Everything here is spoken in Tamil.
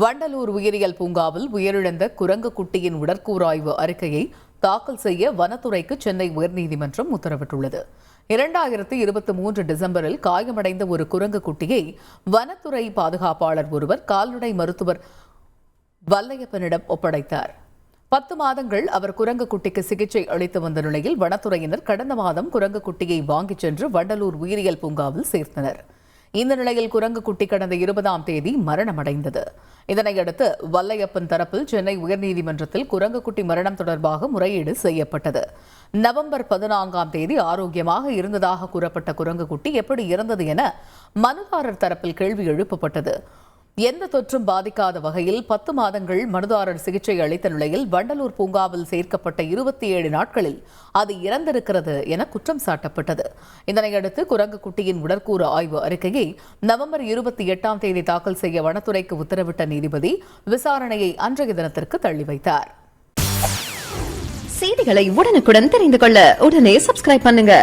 வண்டலூர் உயிரியல் பூங்காவில் உயிரிழந்த குரங்கு குட்டியின் உடற்கூறாய்வு அறிக்கையை தாக்கல் செய்ய வனத்துறைக்கு சென்னை உயர்நீதிமன்றம் உத்தரவிட்டுள்ளது. 2023 டிசம்பரில் காயமடைந்த ஒரு குரங்கு குட்டியை வனத்துறை பாதுகாப்பாளர் ஒருவர் கால்நடை மருத்துவர் வல்லையப்பனிடம் ஒப்படைத்தார். 10 மாதங்கள் அவர் குரங்கு குட்டிக்கு சிகிச்சை அளித்து வந்த நிலையில் வனத்துறையினர் கடந்த மாதம் குரங்கு குட்டியை வாங்கிச் சென்று வண்டலூர் உயிரியல் பூங்காவில் சேர்த்தனர். இந்த நிலையில் குரங்கு குட்டி கடந்த 20ஆம் தேதி மரணமடைந்தது. இதனையடுத்து வல்லையப்பன் தரப்பில் சென்னை உயர்நீதிமன்றத்தில் குரங்கு குட்டி மரணம் தொடர்பாக முறையீடு செய்யப்பட்டது. நவம்பர் 14ஆம் தேதி ஆரோக்கியமாக இருந்ததாக கூறப்பட்ட குரங்கு குட்டி எப்படி இறந்தது என மனுதாரர் தரப்பில் கேள்வி எழுப்பப்பட்டது. எந்த தொற்றும் பாதிக்காத வகையில் 10 மாதங்கள் மனுதாரர் சிகிச்சை அளித்த நிலையில் வண்டலூர் பூங்காவில் சேர்க்கப்பட்ட 27 நாட்களில் அது இறந்திருக்கிறது என குற்றம் சாட்டப்பட்டது. இதனையடுத்து குரங்கு குட்டியின் உடற்கூறு ஆய்வு அறிக்கையை நவம்பர் 28ஆம் தேதி தாக்கல் செய்ய வனத்துறைக்கு உத்தரவிட்ட நீதிபதி விசாரணையை அன்றைய தினத்திற்கு தள்ளி வைத்தார். செய்திகளை உடனுக்குடன் தெரிந்து கொள்ள உடனே சப்ஸ்கிரைப் பண்ணுங்க.